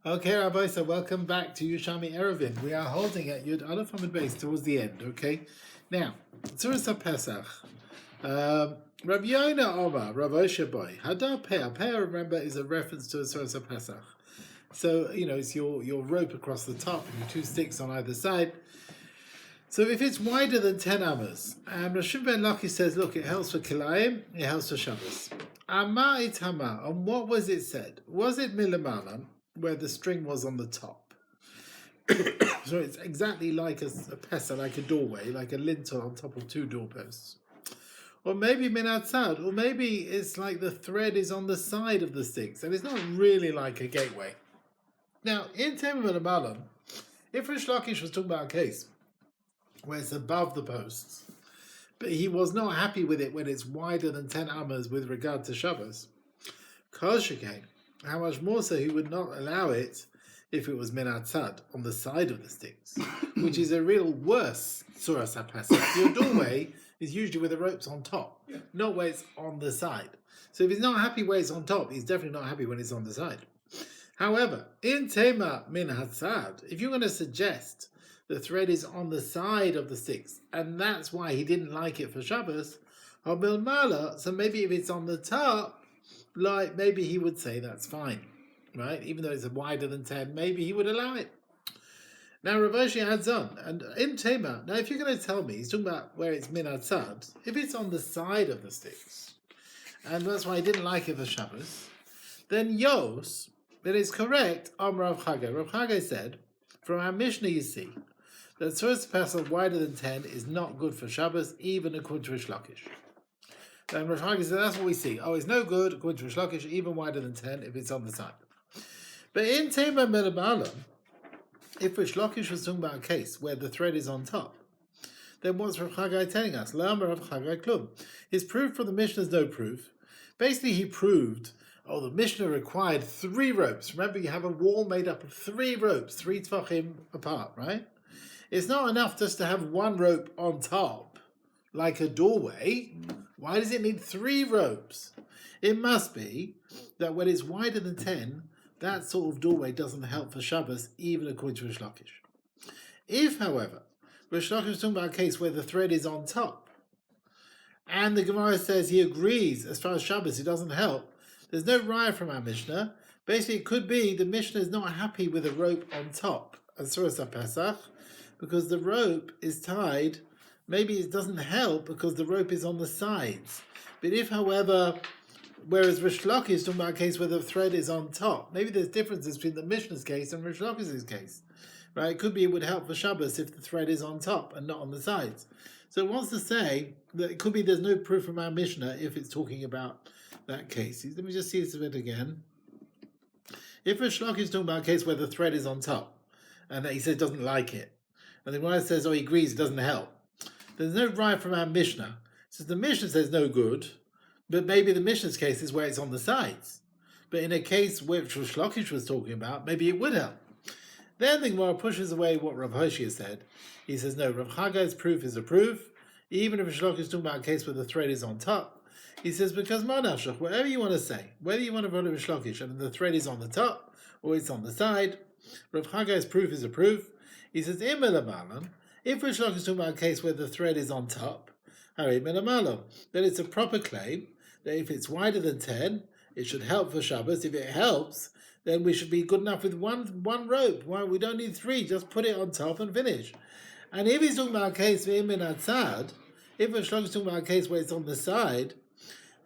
Okay, Rabbi, so welcome back to Yerushalmi Eruvin. We are holding at Yud Aleph Amud Beis towards the end, okay? Now, Tzuras HaPesach. Rabbi Yoina Omar, Rav Osher Boy, Hadar Peh. Peh, remember, is a reference to Tzuras HaPesach. So, it's your rope across the top and your two sticks on either side. So if it's wider than 10 amas, and Rashim Ben Laki says, look, it helps for Kilayim, it helps for Shabbos. Amma itama, and what was it said? Was it milamalan, where the string was on the top? So it's exactly like a pesa, like a doorway, like a lintel on top of two doorposts. Or maybe minatzad, or maybe it's like the thread is on the side of the sticks, and it's not really like a gateway. Now, in Tema milamalan, if Rish Lakish was talking about a case where it's above the posts, but he was not happy with it when it's wider than 10 amas with regard to Shabbos, Koshike, how much more so he would not allow it if it was minatzad, on the side of the sticks, which is a real worse Tzuras HaPesach. Your doorway is usually with the ropes on top, not where it's on the side. So if he's not happy where it's on top, he's definitely not happy when it's on the side. However, in Tema min hatzad, if you're going to suggest the thread is on the side of the sticks, and that's why he didn't like it for Shabbos, or Bilmala, so maybe if it's on the top, like maybe he would say that's fine, right? Even though it's wider than 10, maybe he would allow it. Now Rav Oshi adds on, and in Tema, now if you're going to tell me, he's talking about where it's min hatzad, if it's on the side of the sticks, and that's why he didn't like it for Shabbos, then Yos, that is correct, Rav Chagai. Rav Chagai said, from our Mishnah you see, that Tzuras HaPesach wider than 10 is not good for Shabbos, even according to Rish Lakish. Then Rav Chagai said, that's what we see. Oh, it's no good, according to Rish Lakish, even wider than 10 if it's on the side. But in Tema Melabalam, if Rish Lakish was talking about a case where the thread is on top, then what's Rav Chagai telling us? Lama Rav Chagai Klum. His proof from the Mishnah is no proof. Basically, he proved, the Mishnah required 3 ropes. Remember, you have a wall made up of 3 ropes, 3 tvachim apart, right? It's not enough just to have 1 rope on top, like a doorway. Why does it need 3 ropes? It must be that when it's wider than 10, that sort of doorway doesn't help for Shabbos, even according to Rish Lakish. If, however, Rish Lakish is talking about a case where the thread is on top, and the Gemara says he agrees as far as Shabbos it doesn't help, there's no raya from our Mishnah. Basically, it could be the Mishnah is not happy with a rope on top as Tzuras HaPesach, because the rope is tied. Maybe it doesn't help because the rope is on the sides. But if, however, whereas Rish Lakish is talking about a case where the thread is on top, maybe there's differences between the Mishnah's case and Rish Lakish's case. Right? It could be it would help for Shabbos if the thread is on top and not on the sides. So it wants to say that it could be there's no proof from our Mishnah if it's talking about that case. Let me just see this a bit again. If Rish Lakish is talking about a case where the thread is on top, and that he says doesn't like it, and the Gemara says, he agrees, it doesn't help, there's no right from our Mishnah. So the Mishnah says no good, but maybe the Mishnah's case is where it's on the sides. But in a case which Rish Lakish was talking about, maybe it would help. Then the Gemara pushes away what Rav Hoshia said. He says, no, Rav Chagai's proof is a proof, even if Rish Lakish is talking about a case where the thread is on top. He says, because Manashach, whatever you want to say, whether you want to follow Rish Lakish and the thread is on the top or it's on the side, Rav Chagai's proof is a proof. He says, if Rish Lakish is talking about a case where the thread is on top, then it's a proper claim that if it's wider than 10, it should help for Shabbos. If it helps, then we should be good enough with one rope. We don't need 3, just put it on top and finish. And if he's talking about a case for Imin Atzad, if Rish Lakish is talking about a case where it's on the side,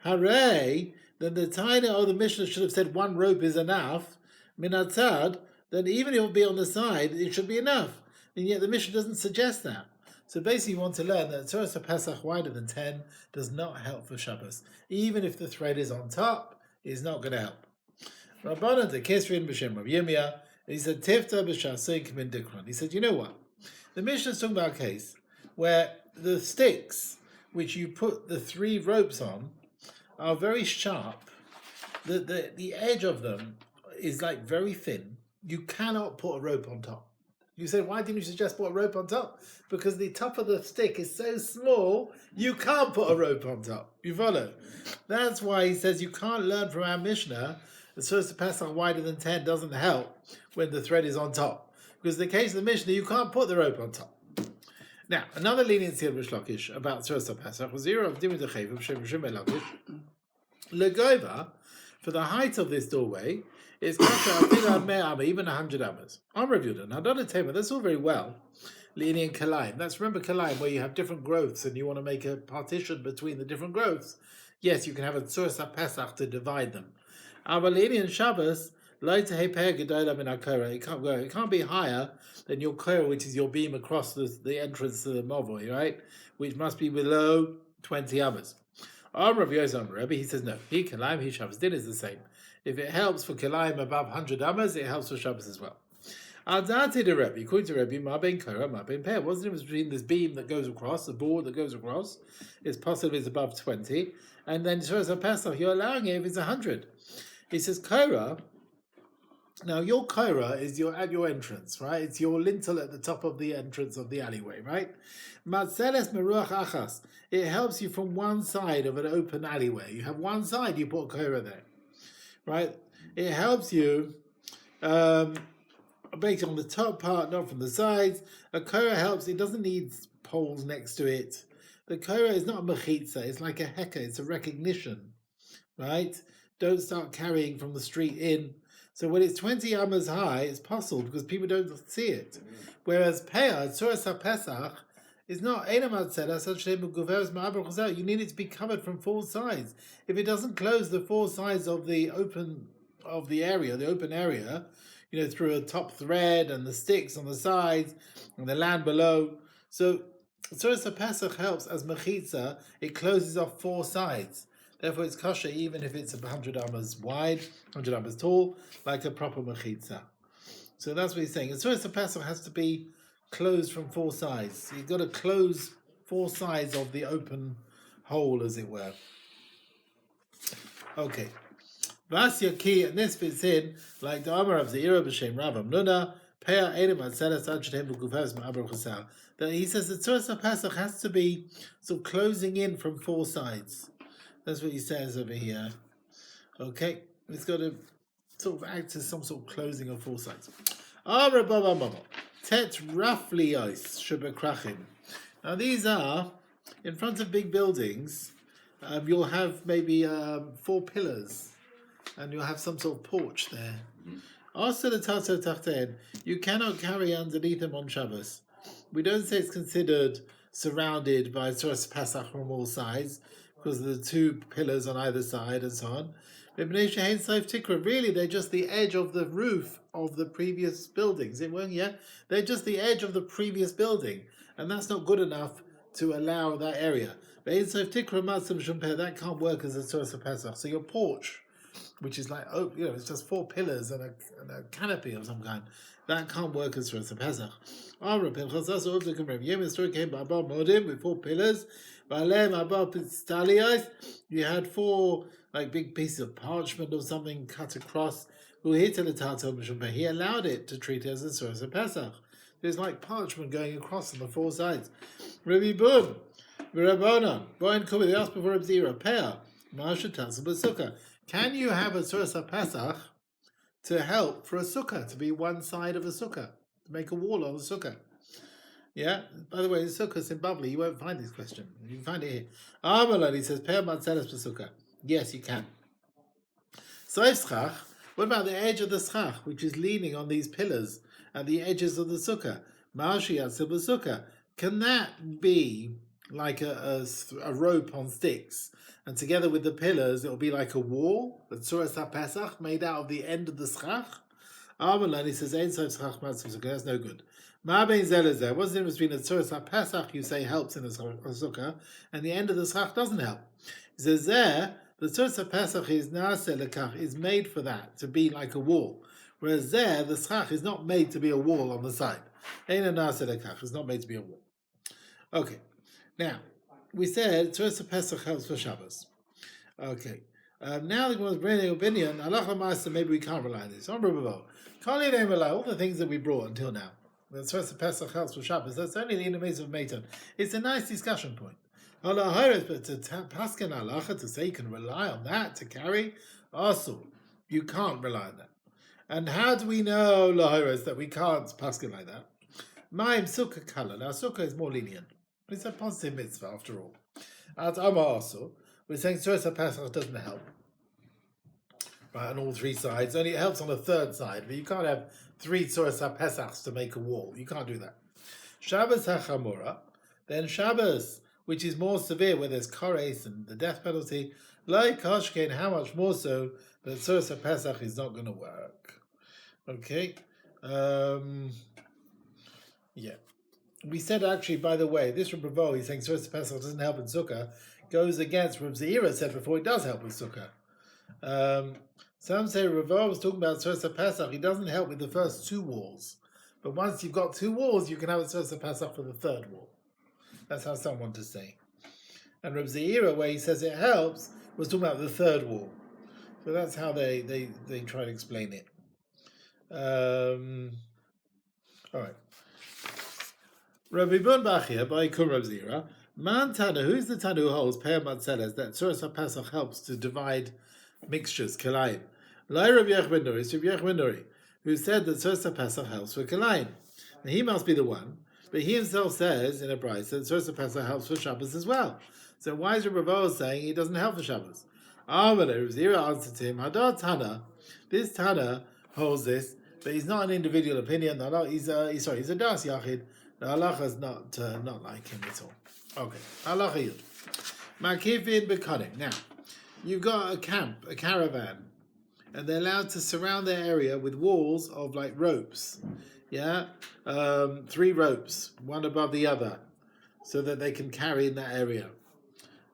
hooray, then the tiny the Mishnah should have said 1 rope is enough, Min Atzad, then even if it will be on the side, it should be enough. And yet the Mishnah doesn't suggest that. So basically you want to learn that Tzuras HaPesach wider than 10 does not help for Shabbos. Even if the thread is on top, it's not going to help. Rabbanan de Kesrin b'Shem Rav Yirmiyah, he said, Tifta b'Shasik min Dikron. He said, you know what? The Mishnah is talking about a case where the sticks, which you put the 3 ropes on, are very sharp. The edge of them is like very thin. You cannot put a rope on top. You say, why didn't you suggest put a rope on top? Because the top of the stick is so small, you can't put a rope on top. You follow? That's why he says you can't learn from our Mishnah the Tzuras Pesach wider than 10 doesn't help when the thread is on top. Because in the case of the Mishnah, you can't put the rope on top. Now, another leniency of Rish Lakish about Tzuras Pesach was zero of Dimid Chayv Shem Lakish. Legova, for the height of this doorway, is even 100 amas. I'm reviewed it. Now, that's all very well. Lenient Kalaim. That's, remember Kalaim, where you have different growths and you want to make a partition between the different growths. Yes, you can have a Tzuras Pesach to divide them. Our lenient Shabbos, it can't be higher than your kora, which is your beam across the entrance to the Mavoi, right? Which must be below 20 amas. Rabbi he says no. He Kalaim, he Shabbos. Din is the same. If it helps for Kalaim above 100 amas, it helps for Shabbos as well. Al-Dati de Rebbe, according to Rebbe, ma ben kora, ma ben peh. What's the difference between this beam that goes across, the board that goes across, is possibly it's above 20, and then Tzuras Pesach, you're allowing it if it's 100. He says kora. Now your kora is at your entrance, right? It's your lintel at the top of the entrance of the alleyway, right? Matzeles meruach achas. It helps you from one side of an open alleyway. You have one side, you put kora there, right? It helps you based on the top part, not from the sides. A kora helps. It doesn't need poles next to it. The kora is not a mechitza. It's like a heka. It's a recognition, right? Don't start carrying from the street in. So when it's 20 amas high, it's possible because people don't see it. Whereas Peah, Tzuras Pesach, is not you need it to be covered from four sides. If it doesn't close the four sides of the open area, through a top thread and the sticks on the sides and the land below. So Tzuras Pesach helps as mechitza, it closes off four sides. Therefore, it's kosher even if it's 100 amas wide, 100 amas tall, like a proper mechitza. So that's what he's saying. And Tzuras Pesach has to be closed from four sides. You've got to close four sides of the open hole, as it were. Okay. Vasya key, and this fits in like the Amar of Zeira b'Shem Rav Amnuna. That he says the Tzuras Pesach has to be sort of closing in from four sides. That's what he says over here. Okay, it's got to sort of act as some sort of closing of four sides. Tet roughly ice shubakrachim. Now these are in front of big buildings. You'll have maybe 4 pillars, and you'll have some sort of porch there. Also, the tato tachten, you cannot carry underneath them on Shabbos. We don't say it's considered surrounded by Tzuras Pesach from all sides, because of the 2 pillars on either side and so on. Really, they're just the edge of the roof of the previous buildings. They're just the edge of the previous building, and that's not good enough to allow that area. That can't work as a Tzuras Pesach. So your porch, which is like, it's just 4 pillars and a canopy of some kind, that can't work as Tzuras Pesach. The story came by Modim with 4 pillars. You had 4 like big pieces of parchment or something cut across. He allowed it to treat it as a Tzuras Pesach. There's like parchment going across on the 4 sides. Rabbi Boom, Rabbanon, Boyan Kubi, they asked before Rabbi Zero, Peah, Marsha Tassel B'Sukkah. Can you have a Tzuras Pesach to help for a sukkah, to be one side of a sukkah, to make a wall on a sukkah? Yeah. By the way, in sukkahs in Bavli, you won't find this question. You can find it here. Amalan, he says, Peah Matzeles B'Sukkah. Yes, you can. Soif Schach. What about the edge of the schach, which is leaning on these pillars at the edges of the sukkah? Marshi Yatzil B'Sukkah. Can that be like a rope on sticks, and together with the pillars, it will be like a wall, the Tzuras Pesach, made out of the end of the schach? Amalan, he says, Ein Soif Schach Matzeles B'Sukkah. That's no good. What's the difference between a Tzuras Pesach you say helps in a sukkah, and the end of the schach doesn't help? He says there, the Tzuras Pesach is made for that, to be like a wall. Whereas there, the schach is not made to be a wall on the side. It's not made to be a wall. Okay. Now, we said Tzuras Pesach helps for Shabbos. Okay. Now the one's bringing an opinion. Maybe we can't rely on this. All the things that we brought until now. The Tzuras Pesach helps for Shabbos. That's only the Inamates of Meitan. It's a nice discussion point. But to paskin halacha, to say you can rely on that to carry, also You can't rely on that. And how do we know, Lahiras, that we can't paskin like that? Ma'im sukkah kala. Now, sukkah is more lenient. It's a positive mitzvah after all. At Amar also, we're saying Tzuras HaPesach doesn't help. Right, on all three sides. Only it helps on the third side, but you can't have 3 Tzuras HaPesachs to make a wall. You can't do that. Shabbos HaChamura, then Shabbos, which is more severe, where there's kores and the death penalty, like Hashkein, how much more so that Tzuras HaPesach is not going to work. Okay? Yeah. We said actually, by the way, this Reb Ravo, he's saying Tzuras HaPesach doesn't help in Sukkah, goes against Reb Zeira said before it does help with Sukkah. Some say Reb Ravo was talking about Tzuras HaPesach, he doesn't help with the first 2 walls. But once you've got 2 walls, you can have a Tzuras HaPesach for the 3rd wall. That's how some want to say. And Reb Zeira, where he says it helps, was talking about the 3rd wall. So that's how they try to explain it. All right. Rabbi Bon Bachia by Kum Reb Zeira, Man Tana, who's the Tana who holds Peah Matzeles that Tzuras HaPesach helps to divide mixtures, Kalayim? Lai Rabbi Yochanan ben Nuri, it's Rabbi Yochanan ben Nuri, who said that Tzuras HaPesach helps for Kalayim. Now he must be the one, but he himself says in a brayso that Tzuras HaPesach helps for Shabbos as well. So why is Rabbi Ravo saying it doesn't help for Shabbos? Rabbi Zira answered to him, Hadar Tana, this Tana holds this, but he's not an individual opinion. He's a das yachid. The halacha is not like him at all. Okay, halacha yud. Makivin bekanim. Now, you've got a camp, a caravan, and they're allowed to surround their area with walls of like ropes. Yeah, 3 ropes, one above the other, so that they can carry in that area.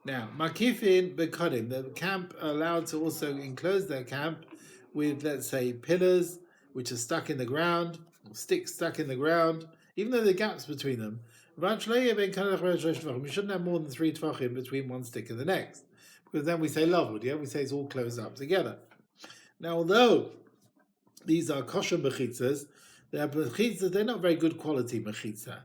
Now, makifin bekanim, the camp are allowed to also enclose their camp with, let's say, pillars which are stuck in the ground, or sticks stuck in the ground, even though there are gaps between them. You shouldn't have more than 3 tvachim between one stick and the next, because then we say lavud, yeah, we say it's all closed up together. Now, although these are kosher mechitzas, they're not very good quality mechitza,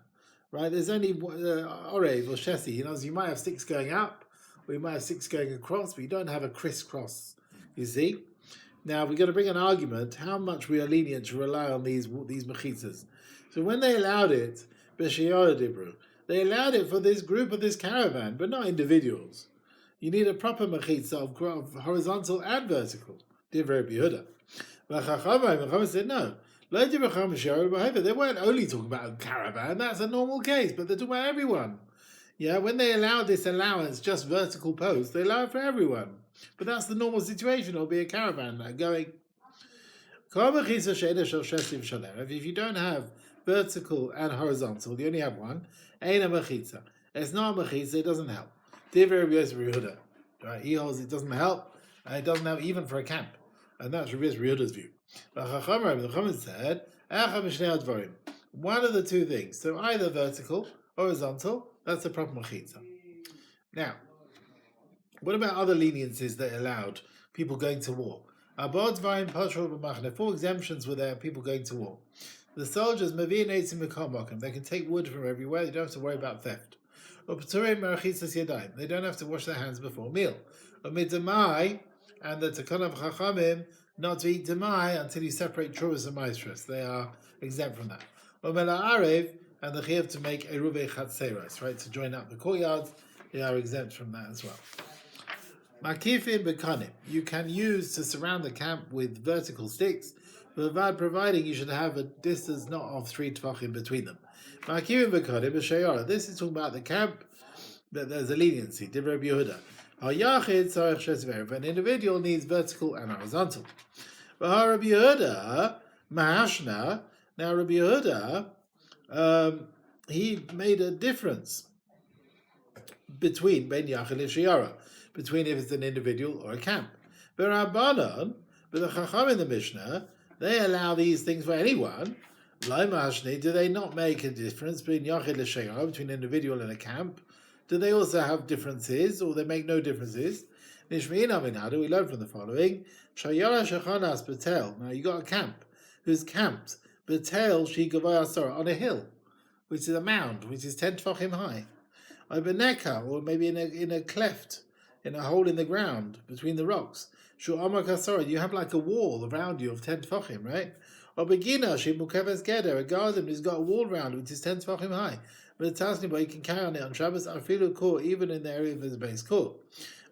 right? There's only orev or shesi. You might have 6 going up, or you might have 6 going across, but you don't have a crisscross. You see. Now we're going to bring an argument how much we are lenient to rely on these mechitzas. So when they allowed it, they allowed it for this group of this caravan, but not individuals. You need a proper mechitza of horizontal and vertical. Divrei Yehuda. Chacham said no. They weren't only talking about a caravan, that's a normal case, but they're talking about everyone. Yeah, when they allow this allowance, just vertical posts, they allow it for everyone. But that's the normal situation, it'll be a caravan going. If you don't have vertical and horizontal, you only have one, it's not a mechitza, it doesn't help. Right? He holds it doesn't help, and it doesn't help even for a camp. And that's Rabbi Yehuda's view. But the Chacham said, one of the 2 things. So either vertical, horizontal, that's a proper mechitza. Now, what about other leniencies that allowed people going to war? 4 exemptions were there, people going to war. The soldiers, they can take wood from everywhere, they don't have to worry about theft. They don't have to wash their hands before meal. And the Takon of Chachamim, not to eat demai until you separate Truras and Maestros. They are exempt from that. And the Chiyuv to make Eruvei Chatzeros, right, to join up the courtyards, they are exempt from that as well. Makifin bekanim, you can use to surround the camp with vertical sticks, providing you should have a distance not of 3 tvachim between them. Makifin bekanim b'shayara. This is talking about the camp that there's a leniency. Divrei Rabbi Yehuda. An individual needs vertical and horizontal. But Rabbi Yehuda, Mahashna. Now Rabbi Yehuda, he made a difference between Ben Yachid and Shiara, between if it's an individual or a camp. But Rabbanon, but the Chacham in the Mishnah, they allow these things for anyone. Do they not make a difference between Yachid and Shiara, between an individual and a camp? Do they also have differences, or they make no differences? Nishmi'ina minhadu, we learn from the following. Shayara shechanas betel. Now you got a camp who's camped betel she gavayasora on a hill, which is a mound, which is 10 tefachim high. Or beneka, or maybe in a cleft, in a hole in the ground between the rocks. You have like a wall around you of 10 tefachim, right? Or begina shemukeves geder, a garden who's got a wall around it which is 10 tefachim high. But it's asking, but you can carry on it on Shabbos. Afilu kor, even in the area of his base kor.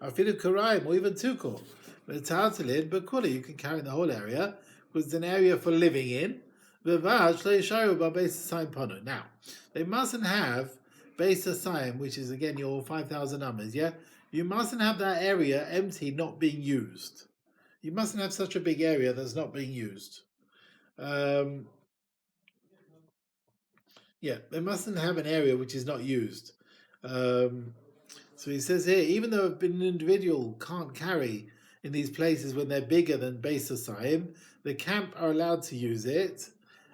Afilu karaim, or even 2 kor. But it's hard to live, but kula, you can carry the whole area because it's an area for living in. Now, they mustn't have base asayim, which is again your 5,000 numbers. Yeah, you mustn't have that area empty, not being used. You mustn't have such a big area that's not being used. They mustn't have an area which is not used. So he says here, even though an individual can't carry in these places when they're bigger than Beis Asayim, the camp are allowed to use it.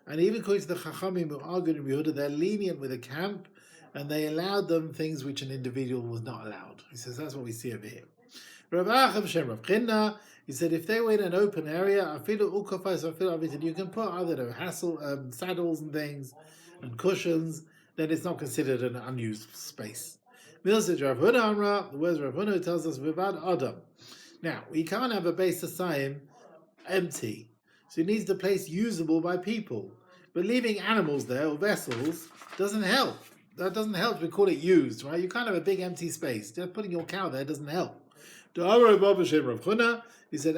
And even according to the Chachamim who argue in Yehuda, they're lenient with the camp, and they allowed them things which an individual was not allowed. He says that's what we see over here. Rav Achav Shem Rav Chinna, he said if they were in an open area, you can put other saddles and things and cushions, then it's not considered an unused space. Rav Huna Amra, the words Rav Huna tells us Vivad Adam. Now, we can't have a Beis Asayim empty, so it needs the place usable by people. But leaving animals there or vessels doesn't help. That doesn't help. We call it used, right? You can't have a big empty space. Just putting your cow there doesn't help. He said,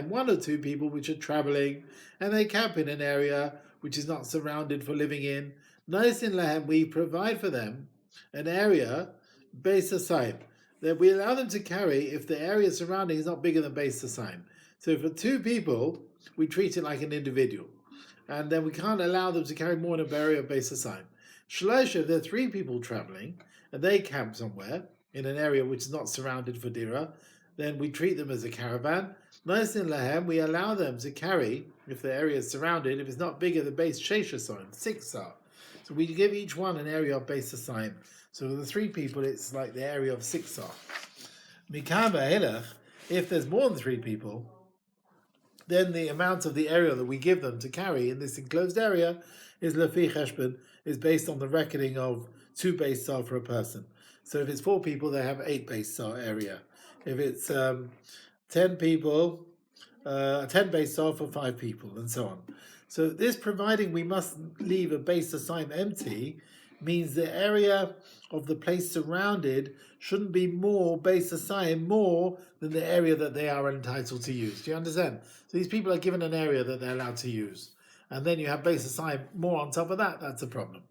one or two people which are traveling and they camp in an area which is not surrounded for living in. Nice in Lahem, we provide for them an area, Beis Asayim, that we allow them to carry if the area surrounding is not bigger than Beis Asayim. So for 2 people, we treat it like an individual. And then we can't allow them to carry more than a area of Beis Asayim. Shlosha, there are 3 people traveling, and they camp somewhere in an area which is not surrounded for Dira, then we treat them as a caravan. Nice in Lahem, we allow them to carry, if the area is surrounded, if it's not bigger than Beis Sheish Asayim, 6 are. So we give each one an area of Beis Asayim. So for the 3 people, it's like the area of 6 are. Mikava Helach, if there's more than 3 people, then the amount of the area that we give them to carry in this enclosed area is Lefi Cheshbon, is based on the reckoning of 2 Beis Sar for a person. So if it's 4 people, they have 8 Beis Sar area. If it's 10 people, 10 Beis Sar for 5 people, and so on. So this, providing we must leave a Beis Asayim empty, means the area of the place surrounded shouldn't be more Beis Asayim more than the area that they are entitled to use. Do you understand? So these people are given an area that they're allowed to use. And then you have Beis Asayim more on top of that, that's a problem.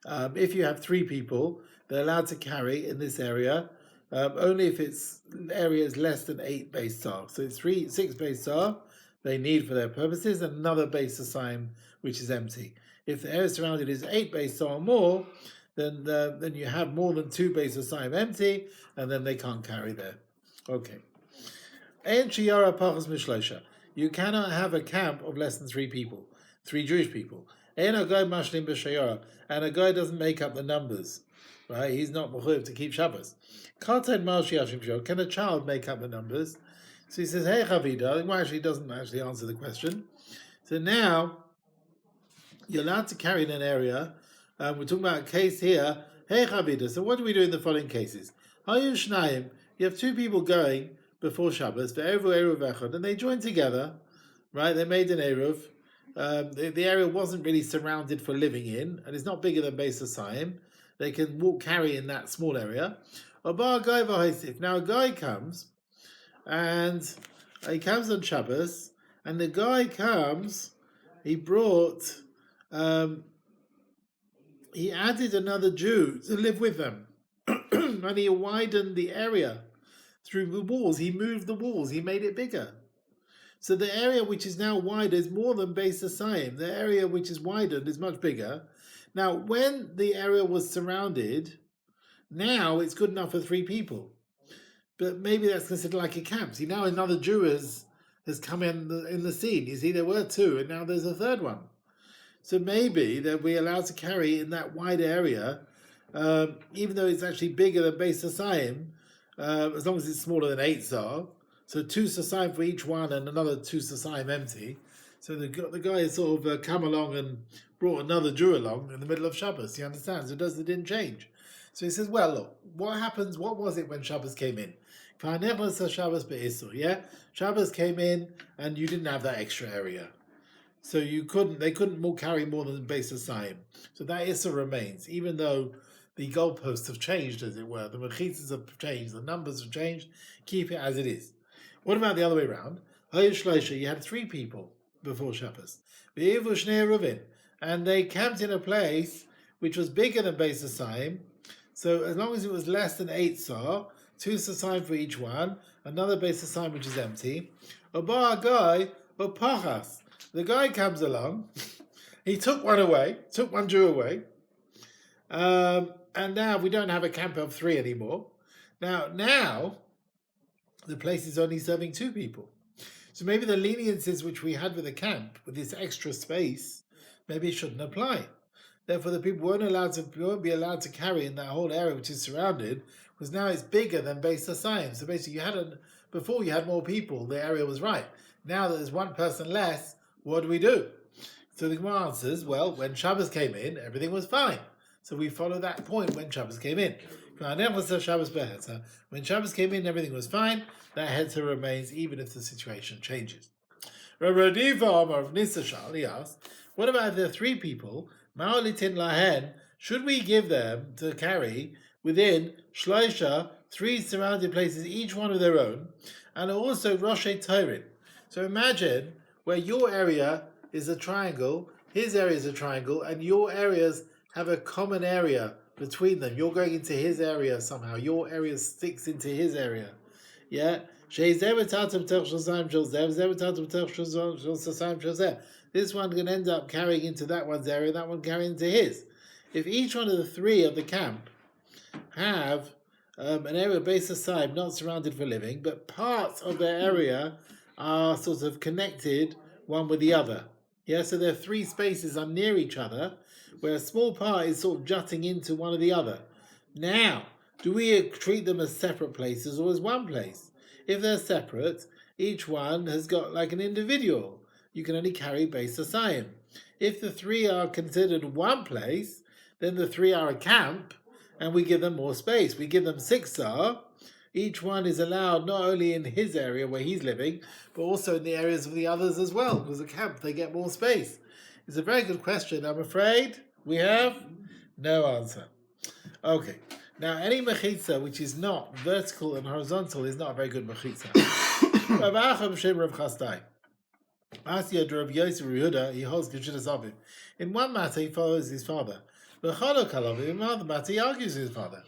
If you have 3 people, they're allowed to carry in this area, only if its area is less than 8 Beis Sar. So it's 6 Beis Sar they need for their purposes, and another Beis Asayim which is empty. If the area surrounded is 8 Beis Sar or more, then you have more than 2 Beis Asayim empty, and then they can't carry there. Okay. You cannot have a camp of less than 3 people, 3 Jewish people. And a guy doesn't make up the numbers, right? He's not mechuyev to keep Shabbos. Can a child make up the numbers? So he says, hey Chavida, well, actually, he doesn't actually answer the question. So now, you're allowed to carry in an area. We're talking about a case here. Hey Chavida, so what do we do in the following cases? You have 2 people going before Shabbos, and they join together, right? They made an Eruv. The area wasn't really surrounded for living in, and it's not bigger than Beis Asayim. They can carry in that small area. Now a guy comes, and he comes on Shabbos, and the guy comes, he brought, he added another Jew to live with them, and he widened the area through the walls. He moved the walls, he made it bigger. So the area which is now wider is more than Beis Asayim. The area which is widened is much bigger. Now, when the area was surrounded, now it's good enough for 3 people. But maybe that's considered like a camp. See, now another Jew has come in the scene. You see, there were 2, and now there's a 3rd one. So maybe that we're allowed to carry in that wide area, even though it's actually bigger than Beis Asayim, as long as it's smaller than 8 Sar. So 2 Sasayim for each one, and another 2 Sasayim empty. So the guy has sort of come along and brought another Jew along in the middle of Shabbos. You understand? So it didn't change. So he says, well, look, what was it when Shabbos came in? Shabbos be'isur, yeah? Shabbos came in and you didn't have that extra area. So they couldn't carry more than base asayim. So that Issa remains, even though the goalposts have changed, as it were. The mechitzas have changed, the numbers have changed. Keep it as it is. What about the other way around? You had 3 people before Shabbos. And they camped in a place which was bigger than base asayim. So as long as it was less than 8 sah, 2 sasayim for each one, another base asayim which is empty. Guy, pachas. The guy comes along, he took one Jew away, and now we don't have a camp of 3 anymore. Now, the place is only serving 2 people. So maybe the leniencies which we had with the camp, with this extra space, maybe it shouldn't apply. Therefore, the people won't be allowed to carry in that whole area which is surrounded, because now it's bigger than base asayim. So basically, before you had more people, the area was right. Now that there's 1 person less, what do? So the Gemara answers, well, when Shabbos came in, everything was fine. So we follow that point when Shabbos came in. When Shabbos came in, everything was fine. That hetzer remains even if the situation changes. He asked, what about if there are 3 people? Should we give them to carry within shloisha 3 surrounded places, each one of their own, and also Roshei Torin? So imagine where your area is a triangle, his area is a triangle, and your areas have a common area between them. You're going into his area somehow. Your area sticks into his area. Yeah? This one can end up carrying into that one's area, that one carrying into his. If each one of the 3 of the camp have an area based aside, not surrounded for living, but parts of their area are sort of connected one with the other. Yeah, so their 3 spaces are near each other, where a small part is sort of jutting into one or the other. Now, do we treat them as separate places or as one place? If they're separate, each one has got like an individual. You can only carry base asayim. If the 3 are considered one place, then the 3 are a camp, and we give them more space. We give them 6 sah. Each one is allowed not only in his area where he's living, but also in the areas of the others as well. Because a camp, they get more space. It's a very good question. I'm afraid we have no answer. Okay. Now, any mechitza which is not vertical and horizontal is not a very good mechitza. Rav Acham Shem Rav Chasdai. Asya Rav Yosef Yehuda, he holds Geshudas Aviv. In one matter, he follows his father. In another matter, he argues with his father.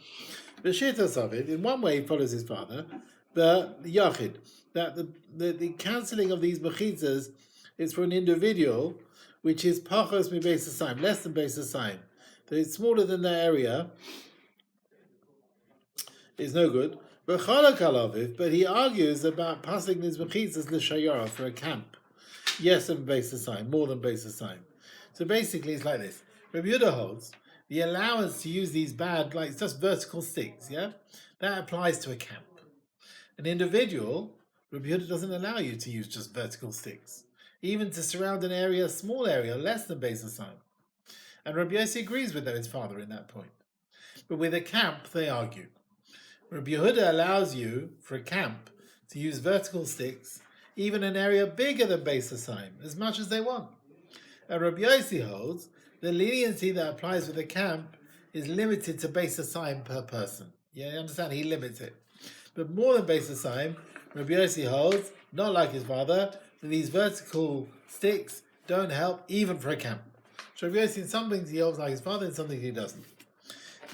In one way, he follows his father, the Yachid, that the cancelling of these mechitzas is for an individual, which is pachos mi beis asayim, less than beis asayim. That it's smaller than the area, is no good. But he argues about passing these mechitzas l'shayara for a camp. Yes, and beis asayim, more than beis asayim. So basically, it's like this. Rabbi Yehuda holds the allowance to use these bad, like just vertical sticks, yeah? That applies to a camp. An individual, Rabbi Yehuda doesn't allow you to use just vertical sticks. Even to surround an area, a small area, less than Beis Hassan. And Rabbi Yossi agrees with his father in that point. But with a camp, they argue. Rabbi Yehuda allows you, for a camp, to use vertical sticks, even an area bigger than Beis Hassan, as much as they want. And Rabbi Yossi holds the leniency that applies with a camp is limited to Beis Hassan per person. Yeah, you understand? He limits it. But more than Beis Hassan, Rabbi Yossi holds, not like his father, that these vertical sticks don't help even for a camp. So Rabbi Yossi, in some things he holds like his father, in some things he doesn't.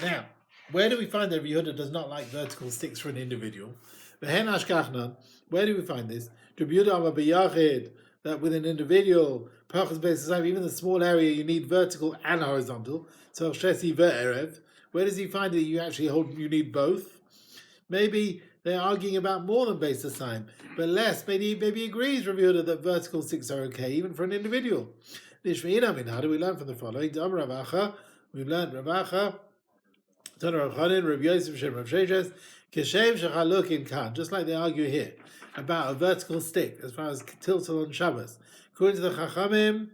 Now, where do we find that Rabbi Yehuda does not like vertical sticks for an individual? Where do we find this? Rabbi Yehuda that with an individual, even the small area, you need vertical and horizontal. So where does he find that you actually hold you need both? Maybe they're arguing about more than Beis Hassan, but less. Maybe he agrees, Rabbi Yehuda, that vertical sticks are okay, even for an individual. How do we learn from the following? We've learned Ravacha, Rabbi Yosef Shem Rav Sheshes, Keshem Shechalukin Kan, just like they argue here about a vertical stick as far as tiltal on Shabbos. According to the Chachamim,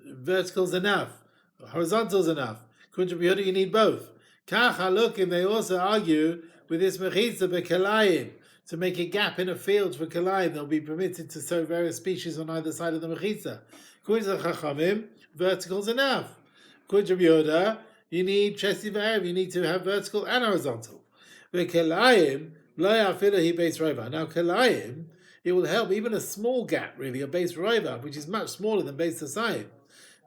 vertical's enough, horizontal's enough. According to Rabbi Yehuda, you need both. Kach Halukim, they also argue with this mechitza bekelayim, to make a gap in a field for Kalayim, they'll be permitted to sow various species on either side of the Mechitza. According to the Chachamim, vertical's enough. According to Yoda, you need Chesi V'Erev, you need to have vertical and horizontal. With Kalayim, now Kalayim, it will help even a small gap, really, a base roiva, which is much smaller than base Tasayim.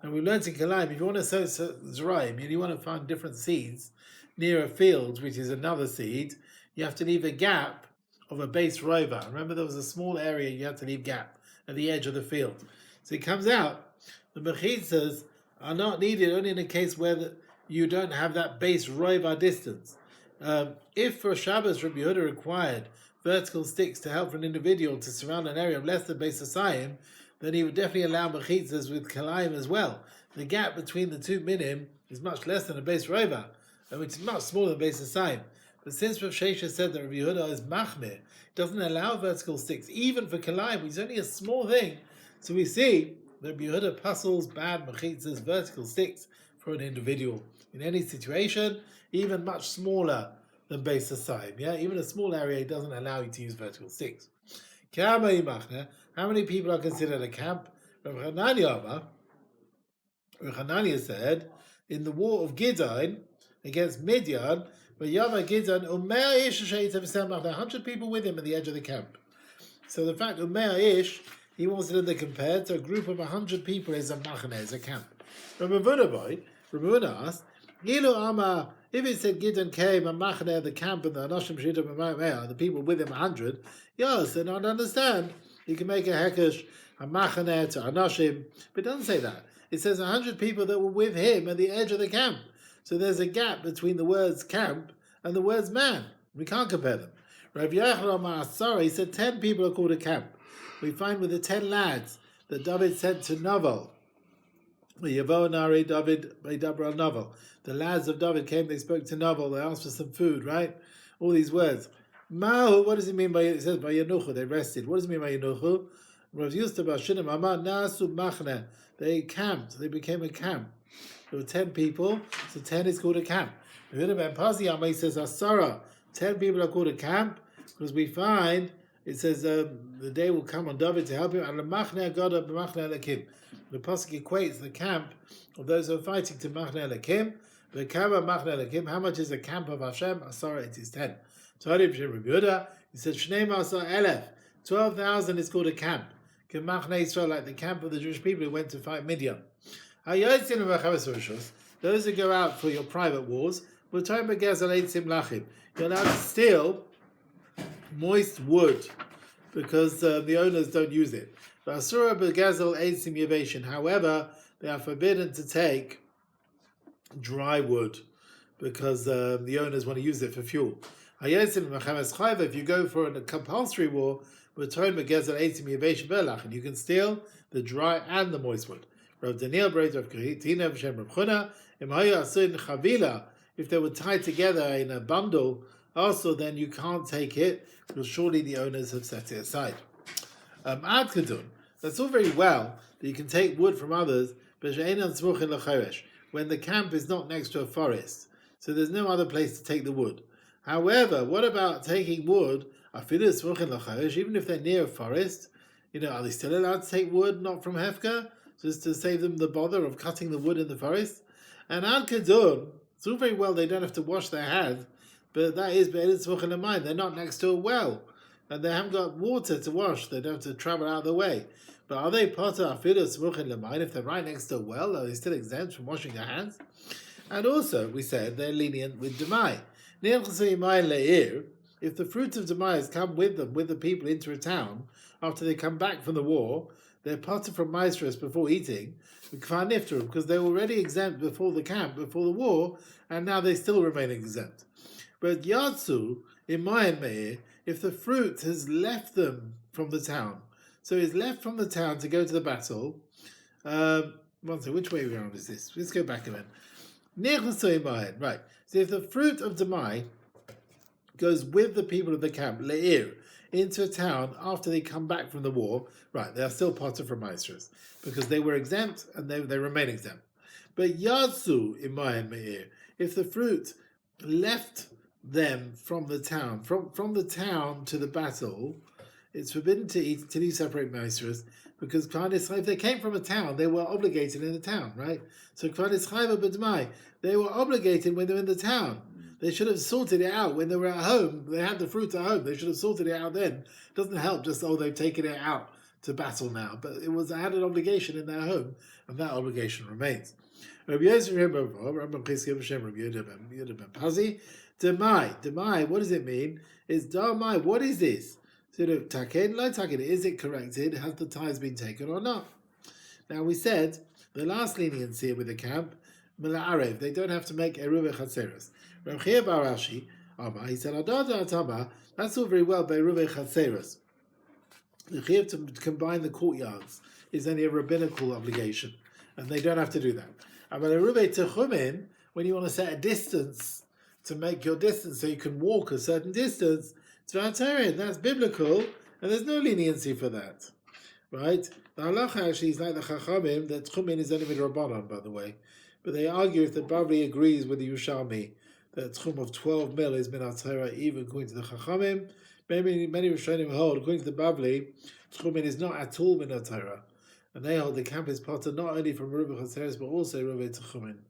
And we learned in Kalayim, if you want to sow Zeraim, and you want to find different seeds near a field, which is another seed, you have to leave a gap of a base roiva. Remember, there was a small area you had to leave gap at the edge of the field. So it comes out, the mechitzas are not needed only in a case where you don't have that base roiva distance. If for Shabbos Rabbi Yehuda required vertical sticks to help for an individual to surround an area of less than base Asayim, then he would definitely allow mechitzas with Kalayim as well. The gap between the two minim is much less than a base roiva, which is much smaller than base Asayim. But since Rav Shesha said that Rabbi Yehuda is machmir, doesn't allow vertical sticks, even for Kalayim, which is only a small thing, so we see that Rabbi Yehuda puzzles bad mechitzas, vertical sticks for an individual. In any situation, even much smaller than base Asayim. Yeah, even a small area doesn't allow you to use vertical sticks. How many people are considered a camp? Rav Hanania said, in the war of Gideon against Midian, 100 people with him at the edge of the camp. So the fact Ish, he wants them to compare to a group of 100 people is a machane, is a camp. Ramuna asked, if it said Gideon came and machane the camp and the Anoshim Shita the people with him 100, yes, then I'd understand. You can make a hekesh, a machane to Anoshim, but it doesn't say that. It says 100 people that were with him at the edge of the camp. So there's a gap between the words camp and the words man. We can't compare them. Rav Yochanan he said 10 people are called a camp. We find with the 10 lads that David sent to Novel. David by Dabra Novel. The lads of David came, they spoke to Novel, they asked for some food, right? All these words. Mahu, what does it mean by it? It says by Yanuchu, they rested. What does it mean by Yanuchu? Rav Yusuf Bashinim Amar Nasu Machne. They camped, they became a camp. There were 10 people, so 10 is called a camp. He says Asara, 10 people are called a camp, because we find, it says the day will come on David to help him, and the Machne Agada b'Machne Elakim. The Pasuk equates the camp of those who are fighting to Machne Elakim. The Kama Machne Elakim, how much is the camp of Hashem? Asara, it is 10. So he said Shnei Masa Elef, 12,000 is called a camp. Machne Israel, like the camp of the Jewish people who went to fight Midian. Those who go out for your private wars, you're allowed to steal moist wood because the owners don't use it. However, they are forbidden to take dry wood because the owners want to use it for fuel. If you go for a compulsory war, and you can steal the dry and the moist wood. Rav Daniel Breit of Kritina V'Shem Rav Chuna, if they were tied together in a bundle, also then you can't take it because surely the owners have set it aside. Ad Kedun, that's all very well that you can take wood from others, but when the camp is not next to a forest, so there's no other place to take the wood. However, what about taking wood? Even if they're near a forest, are they still allowed to take wood not from Hefka, just to save them the bother of cutting the wood in the forest? And Ad Kedun, it's all very well they don't have to wash their hands, but that is they're not next to a well, and they haven't got water to wash. They don't have to travel out of the way. But are they potter if they're right next to a well? Are they still exempt from washing their hands? And also, we said they're lenient with Demai. If the fruit of Demai has come with them, with the people into a town, after they come back from the war, they're potter from Maestros before eating, because they were already exempt before the camp, before the war, and now they still remain exempt. But Yatsu, in Mayan Meir, if the fruit has left them from the town, so he's left from the town to go to the battle. One second, which way around is this? Let's go back a minute. Right. So if the fruit of Demai goes with the people of the camp, Le'ir, into a town after they come back from the war, right, they are still potter from Maestros, because they were exempt and they remain exempt. But Yatsu in Mayan Meir, if the fruit left them from the town. From the town to the battle, it's forbidden to eat until you separate Maestros, because if they came from a town, they were obligated in the town, right? So they were obligated when they were in the town. They should have sorted it out when they were at home. They had the fruit at home. They should have sorted it out then. It doesn't help just, they've taken it out to battle now. But they had an obligation in their home, and that obligation remains. Demai, what does it mean? It's Damai, what is this? Is it corrected? Has the ties been taken or not? Now we said the last leniency with the camp, they don't have to make Eruv Chatzeros. Rav Chia bar Rashi, he said, that's all very well by Eruv Chatzeros. The Chia to combine the courtyards is only a rabbinical obligation, and they don't have to do that. But Eruv Techumin, when you want to set a distance to make your distance so you can walk a certain distance, that's biblical, and there's no leniency for that, right? The halacha actually is like the Chachamim, that Tchumin is only with Rabbanon, by the way, but they argue if the Bavli agrees with the Yerushalmi that Tchum of 12 mil is min Torah, even according to the Chachamim. Many Rishonim hold, according to the Bavli, Tchumin is not at all min Torah, and they hold the camp is potter not only from Ruva Chaseres but also Ruva Tchumin.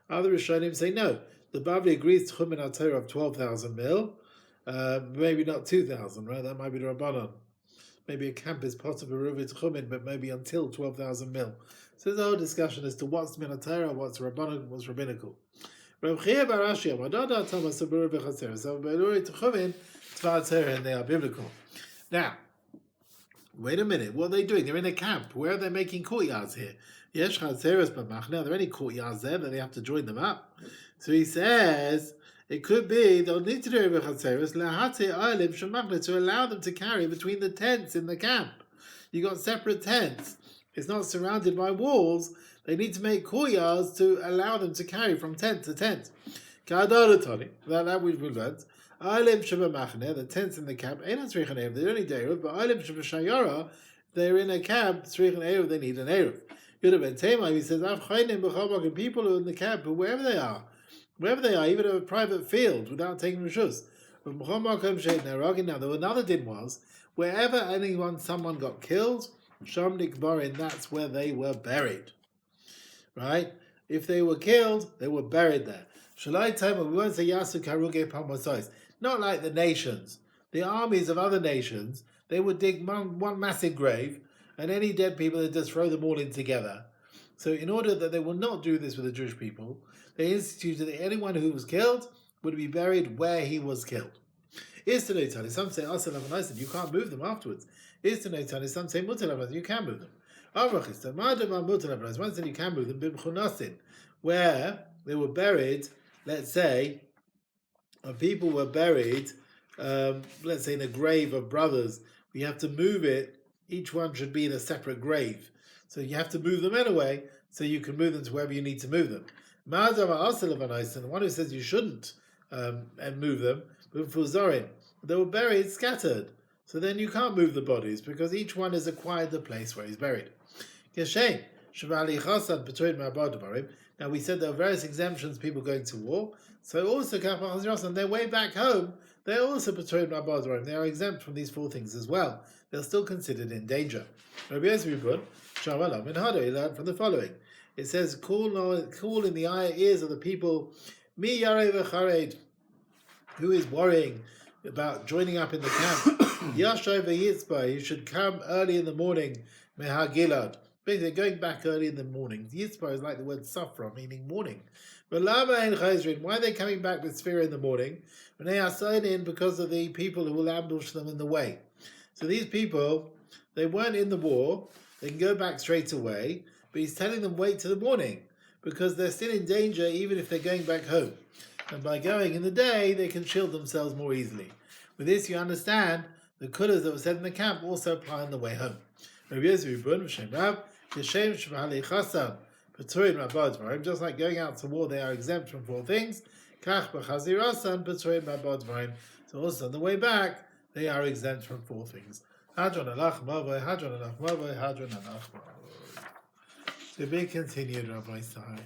Other Rishonim say no. The Bavli agrees Tchumin Torah of 12,000 mil. Maybe not 2,000, right? That might be the Rabbanon. Maybe a camp is part of a Ruva Tchumin, but maybe until 12,000 mil. So there's a whole discussion as to what's Minatera, what's Rabbanon, what's rabbinical. Rav Chia bar Rashi, and they are biblical. Now, wait a minute, what are they doing? They're in a camp. Where are they making courtyards here? Yesh Chatzeros b'machne. Are there any courtyards there that they have to join them up? So he says, it could be they'll need to do Eruv Chatzeros to allow them to carry between the tents in the camp. You got separate tents. It's not surrounded by walls. They need to make courtyards to allow them to carry from tent to tent. That we've learned. The tents in the camp, they don't need Eruv, but they're in a camp, they need an Eruv. He says, people who are in the camp, wherever they are, even in a private field, without taking rishus. Now, another din was, wherever someone got killed, Shamnik Barin, that's where they were buried. Right? If they were killed, they were buried there. Shalai Tema, we won't say Yasu Karuge Pamosois. Not like the nations. The armies of other nations, they would dig one massive grave, and any dead people, they just throw them all in together. So in order that they will not do this with the Jewish people, they instituted that anyone who was killed would be buried where he was killed. Some say, you can't move them afterwards. Some say, you can move them. One said you can move them, where they were buried, let's say, people were buried, let's say in a grave of brothers, you have to move it, each one should be in a separate grave. So you have to move them anyway, so you can move them to wherever you need to move them. The one who says you shouldn't and move them, they were buried, scattered. So then you can't move the bodies because each one has acquired the place where he's buried. Now we said there are various exemptions, people going to war. So also on their way back home, they're also they are exempt from these four things as well. They're still considered in danger. Rabbi Yosef learned from the following. It says, call in the ears of the people, Mi Yarei v'chared, who is worrying about joining up in the camp. Yashay v'yitzba, you should come early in the morning. Meha Gilad, basically going back early in the morning. Yitzba is like the word safra, meaning morning. But Lama and Chayzrin, why are they coming back with Sphira in the morning? When they are signed in because of the people who will ambush them in the way. So these people, they weren't in the war, they can go back straight away, but he's telling them wait till the morning, because they're still in danger even if they're going back home. And by going in the day, they can shield themselves more easily. With this, you understand the kulas that were said in the camp also apply on the way home. Just like going out to war, they are exempt from four things. So also on the way back, they are exempt from four things. To be continued, Rabbi Sahai.